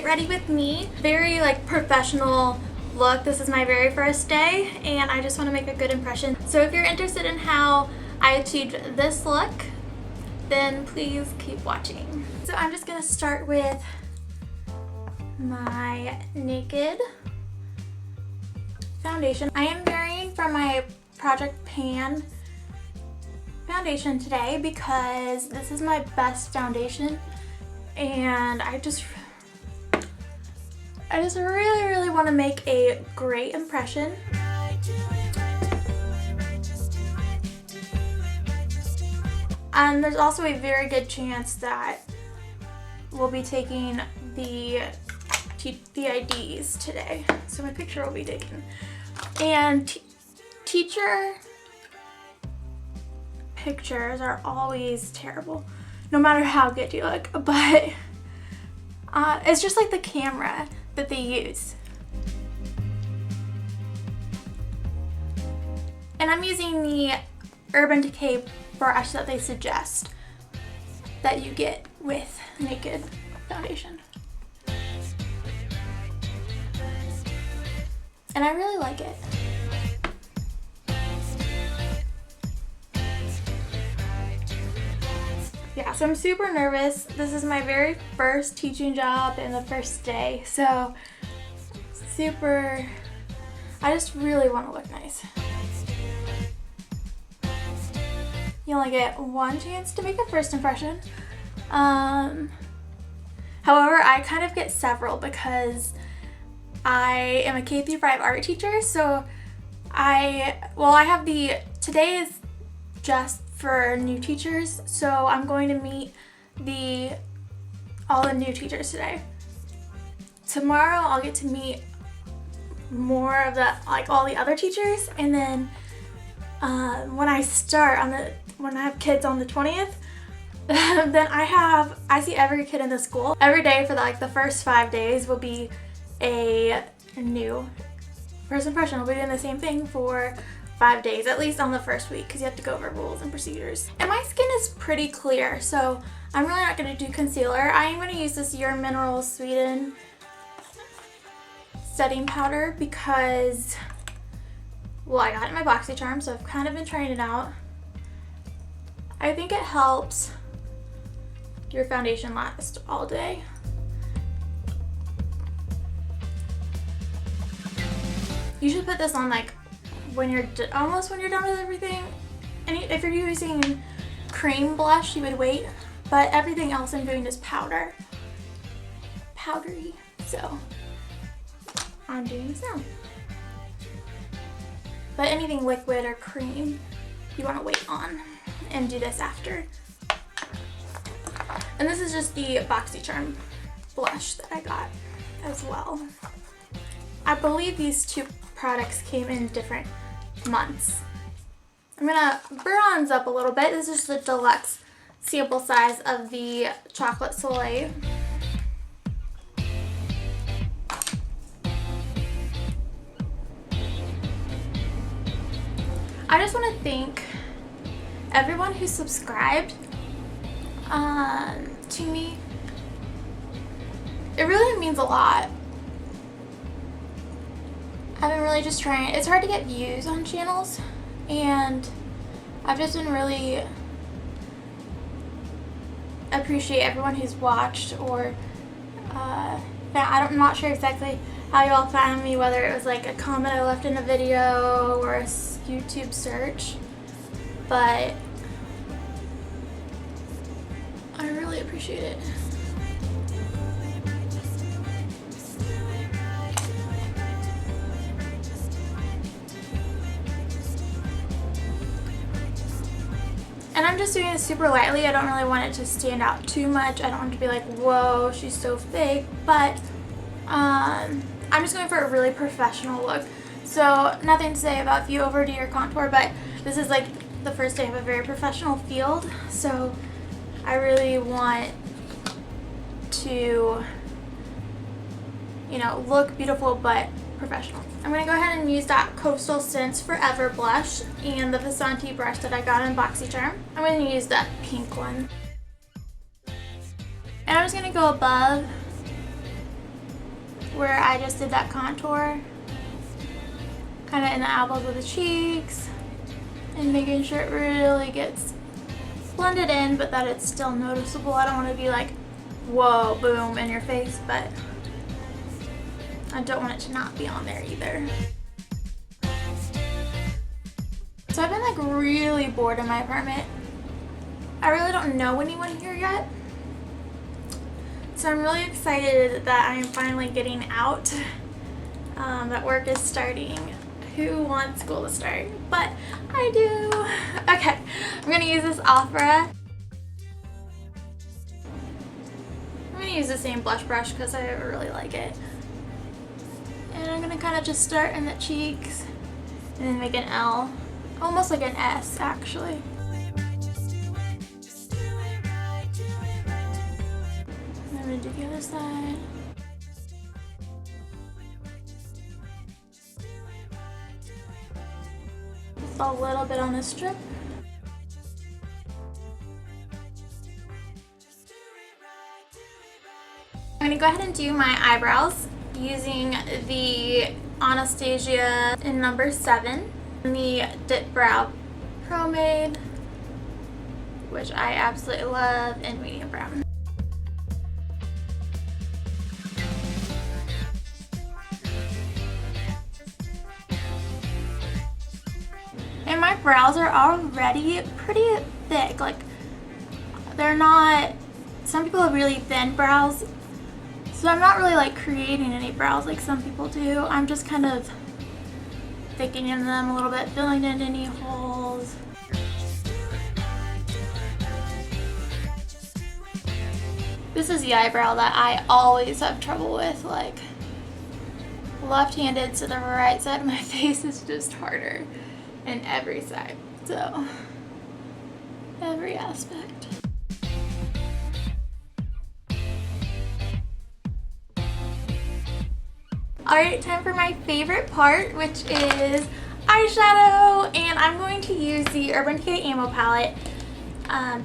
get ready with me. Very like professional look. This is my very first day and I just want to make a good impression. So if you're interested in how I achieved this look, then please keep watching. So I'm just going to start with my Naked foundation. I am varying from my Project Pan foundation today because this is my best foundation and I just really want to make a great impression. And there's also a very good chance that we'll be taking the IDs today. So my picture will be taken. And teacher pictures are always terrible, no matter how good you look. But it's just like the camera that they use. And I'm using the Urban Decay brush that they suggest that you get with Naked foundation. And I really like it. Yeah, so I'm super nervous. This is my very first teaching job and the first day. So I just really want to look nice. You only get one chance to make a first impression. However, I kind of get several because I am a K-5 art teacher, so today is just for new teachers, so I'm going to meet all the new teachers today. Tomorrow I'll get to meet more of all the other teachers, and then when I have kids on the 20th, then I see every kid in the school. Every day for the first 5 days will be a new first impression. We'll be doing the same thing for 5 days, at least on the first week, because you have to go over rules and procedures. And my skin is pretty clear, so I'm really not going to do concealer. I am going to use this yourMinerals Sweden setting powder because, well, I got it in my BoxyCharm, so I've kind of been trying it out. I think it helps your foundation last all day. You should put this on when you're done with everything. And if you're using cream blush, you would wait. But everything else I'm doing is powdery. So I'm doing this now. But anything liquid or cream, you want to wait on and do this after. And this is just the BoxyCharm blush that I got as well. I believe these two products came in different months. I'm gonna bronze up a little bit. This is the deluxe sample size of the chocolate Soile. I just want to thank everyone who subscribed to me. It really means a lot. I've been really just trying. It's hard to get views on channels, and I've just been really appreciate everyone who's watched or I'm not sure exactly how you all found me, whether it was a comment I left in a video or a YouTube search, but I really appreciate it. And I'm just doing it super lightly. I don't really want it to stand out too much. I don't want it to be like, whoa, she's so fake. But I'm just going for a really professional look. So nothing to say about if you overdo your contour, but this is the first day of a very professional field. So I really want to, look beautiful but professional. I'm going to go ahead and use that Coastal Scents Forever blush and the Vasanti brush that I got in BoxyCharm. I'm going to use that pink one. And I'm just going to go above where I just did that contour, kind of in the apples of the cheeks, and making sure it really gets blended in, but that it's still noticeable. I don't want to be like, whoa, boom, in your face, but I don't want it to not be on there either. So I've been like really bored in my apartment. I really don't know anyone here yet. So I'm really excited that I am finally getting out, that work is starting. Who wants school to start? But I do. Okay, I'm gonna use this Ofra. I'm gonna use the same blush brush because I really like it. And I'm gonna kind of just start in the cheeks and then make an L. Almost like an S, actually. And I'm gonna do the other side. Just a little bit on this strip. I'm gonna go ahead and do my eyebrows using the Anastasia in number 7. The Dipbrow Pomade, which I absolutely love, in medium brown. And my brows are already pretty thick. Like, they're not, some people have really thin brows, so I'm not really like creating any brows like some people do. I'm just kind of thickening them a little bit, filling in any holes. This is the eyebrow that I always have trouble with, like left-handed, so the right side of my face is just harder in every side, so every aspect. Alright, time for my favorite part, which is eyeshadow, and I'm going to use the Urban Decay Ammo Palette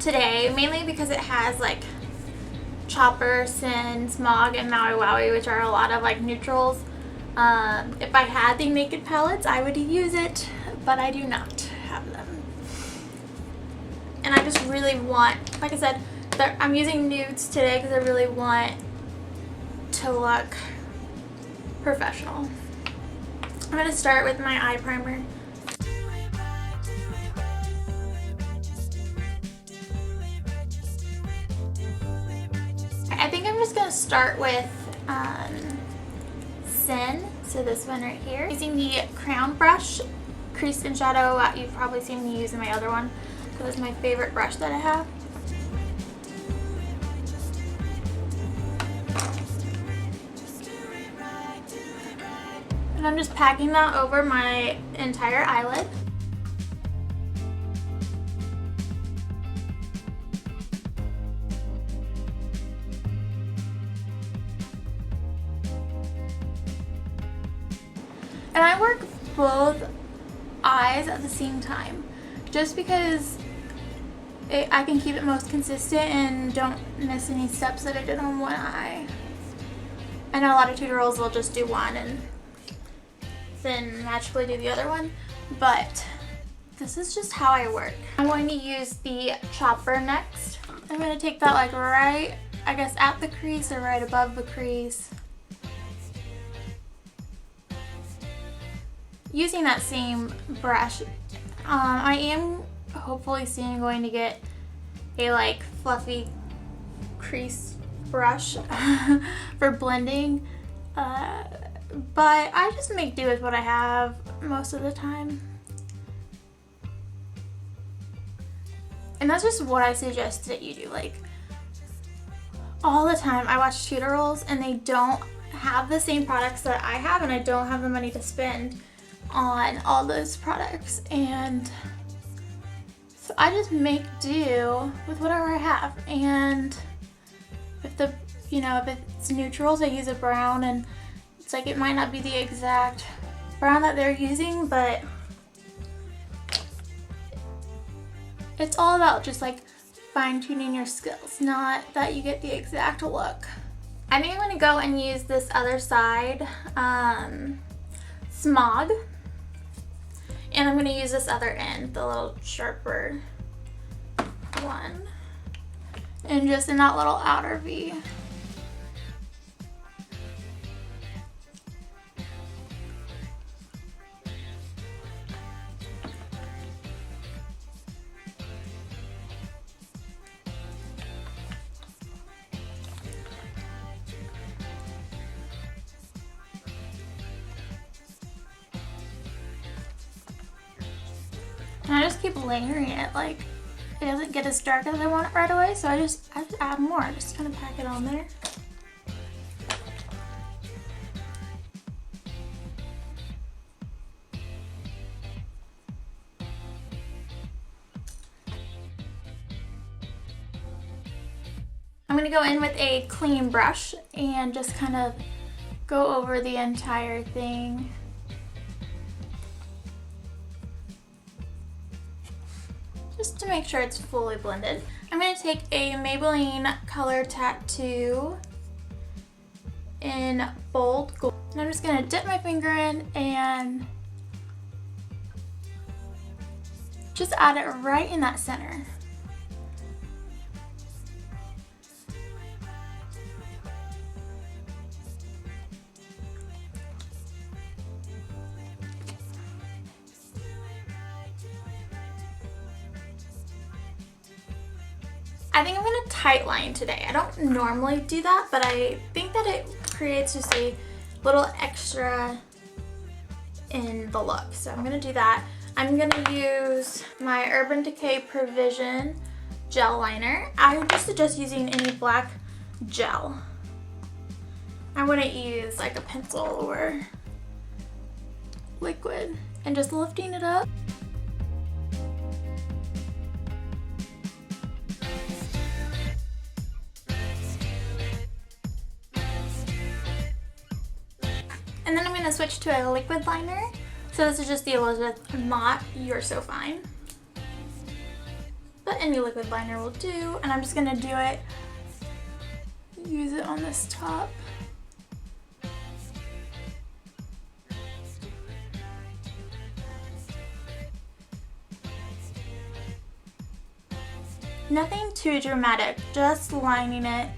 today, mainly because it has like Chopper, Sin, Smog, and Maui Wowie, which are a lot of like neutrals. If I had the naked palettes, I would use it, but I do not have them. And I just really want, like I said, I'm using nudes today because I really want to look professional. I'm going to start with my eye primer. I think I'm just going to start with Sin, so this one right here. Using the crown brush, crease and shadow, you've probably seen me using my other one because it's my favorite brush that I have. And I'm just packing that over my entire eyelid. And I work both eyes at the same time, just because I can keep it most consistent and don't miss any steps that I did on one eye. I know a lot of tutorials will just do one and then magically do the other one, but this is just how I work. I'm going to use the chopper next. I'm going to take that like right, I guess, at the crease or right above the crease. Using that same brush, I am hopefully soon going to get a like fluffy crease brush for blending. But I just make do with what I have most of the time. And that's just what I suggest that you do. Like, all the time I watch tutorials and they don't have the same products that I have, and I don't have the money to spend on all those products. And so I just make do with whatever I have. And if the, if it's neutrals, I use a brown, and it's like it might not be the exact brown that they're using, but it's all about just like fine-tuning your skills, not that you get the exact look. I think I'm going to go and use this other side, Smog. And I'm going to use this other end, the little sharper one. And just in that little outer V. And I just keep layering it, like it doesn't get as dark as I want it right away, so I just add more, just kind of pack it on there. I'm going to go in with a clean brush and just kind of go over the entire thing. Just to make sure it's fully blended. I'm going to take a Maybelline Color Tattoo in Bold Gold. And I'm just going to dip my finger in and just add it right in that center. I think I'm going to tight line today. I don't normally do that, but I think that it creates just a little extra in the look. So I'm going to do that. I'm going to use my Urban Decay Pervesion gel liner. I would just suggest using any black gel. I wouldn't use like a pencil or liquid. And just lifting it up. And then I'm going to switch to a liquid liner. So this is just the Elizabeth Matte You're So Fine. But any liquid liner will do. And I'm just going to do it, use it on this top. Nothing too dramatic, just lining it.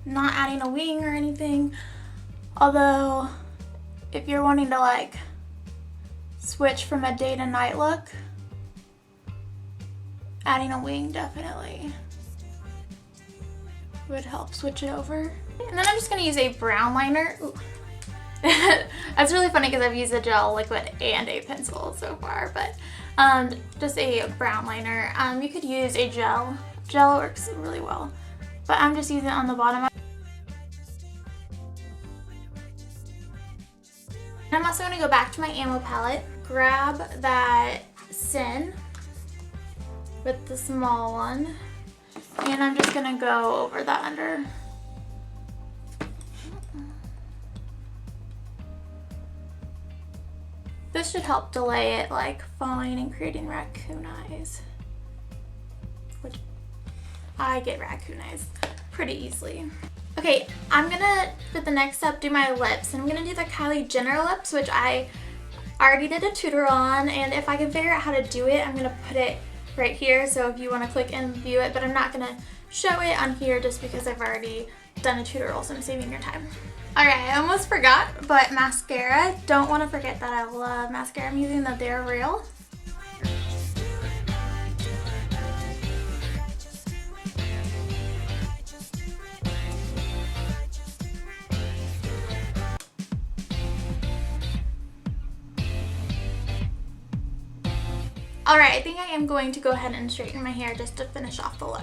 Not adding a wing or anything, although if you're wanting to like switch from a day to night look, adding a wing definitely would help switch it over. And then I'm just going to use a brown liner. Ooh. That's really funny because I've used a gel, liquid, and a pencil so far, but just a brown liner. You could use a gel. Gel works really well, but I'm just using it on the bottom. I'm also going to go back to my ammo palette, grab that Sin with the small one, and I'm just going to go over that under. This should help delay it like falling and creating raccoon eyes, which I get raccoon eyes pretty easily. Okay, I'm gonna, for the next step, do my lips, and I'm gonna do the Kylie Jenner lips, which I already did a tutorial on, and if I can figure out how to do it, I'm gonna put it right here, so if you wanna click and view it, but I'm not gonna show it on here just because I've already done a tutorial, so I'm saving your time. Alright, I almost forgot, but mascara. Don't want to forget that I love mascara. I'm using the They're Real. Alright, I think I am going to go ahead and straighten my hair just to finish off the look.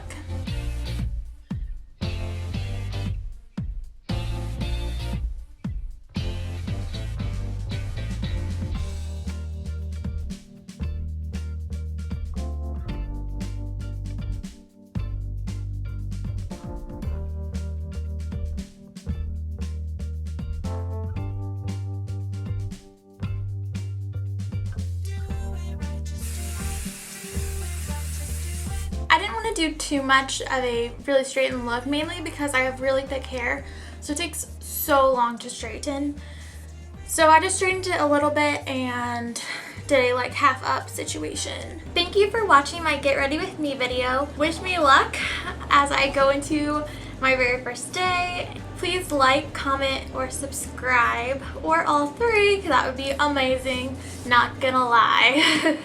want to do too much of a really straightened look, mainly because I have really thick hair, so it takes so long to straighten. So I just straightened it a little bit and did a like half up situation. Thank you for watching my get ready with me video. Wish me luck as I go into my very first day. Please like, comment, or subscribe, or all three, because that would be amazing, not gonna lie.